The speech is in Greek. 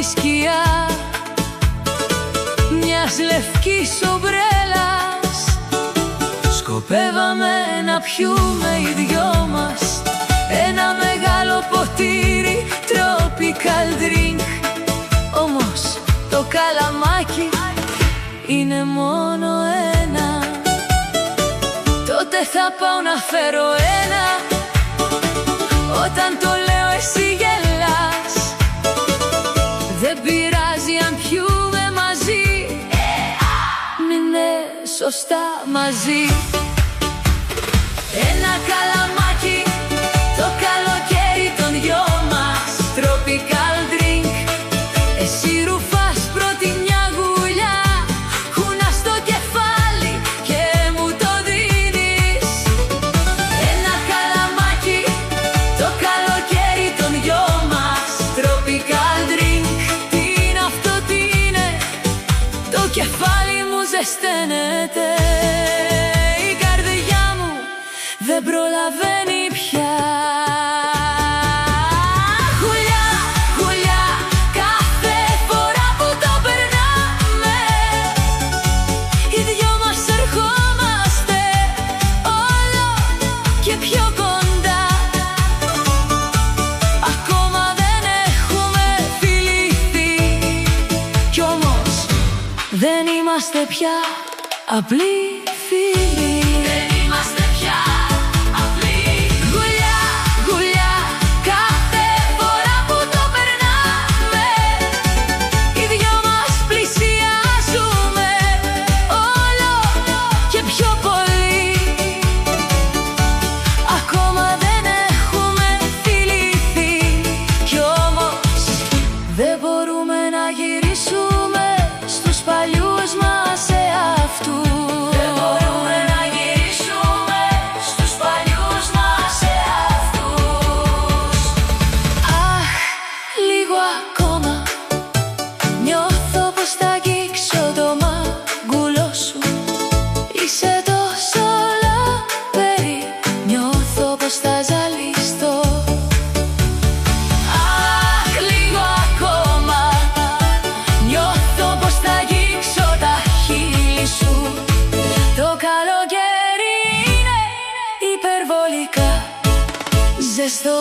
σκιά μιας λευκής ομπρέλας. Σκοπεύαμε να πιούμε οι δυο μας ένα μεγάλο ποτήρι tropical drink. Όμως το καλαμάκι είναι μόνο ένα. Τότε θα πάω να φέρω ένα. Όταν το λέω εσύ γελάς. Δεν πειράζει αν πιούμε μαζί, μείνε σωστά μαζί. Ένα καλαμάκι το καλοκαίρι των δυο μας, tropical drink. Εσύ ρουφάς πρώτη μια γουλιά, χούνα στο κεφάλι και μου το δίνεις. Ένα καλαμάκι το καλοκαίρι των δυο μας, tropical drink. Τι είναι αυτό, τι είναι? Το κεφάλι μου ζεσταίνεται, η καρδιά μου δεν προλαβαίνει πια. Γουλιά, γουλιά, κάθε φορά που το περνάμε, οι δυο μας ερχόμαστε όλο και πιο κοντά. Ακόμα δεν έχουμε φιληθεί, κι όμως δεν είμαστε πια απλοί φίλοι. Δεν είμαστε πια απλοί. Γουλιά, γουλιά, κάθε φορά που το περνάμε, οι δυο μας πλησιάζουμε όλο και πιο πολύ. Ακόμα δεν έχουμε φιληθεί, κι όμως δεν μπορούμε να γυρίσουμε στους παλιούς μας εαυτούς. Δεν μπορούμε να γυρίσουμε στους παλιούς μας εαυτούς. Αχ, λίγο ακόμα, νιώθω πως θα αγγίξω το μάγκουλό σου. Είσαι τόσο λαμπερή, νιώθω πως θα ζαλιστώ. Αχ, λίγο ακόμα, νιώθω πως θα αγγίξω τα χείλη σου. Το καλοκαίρι είναι υπερβολικά ζεστό.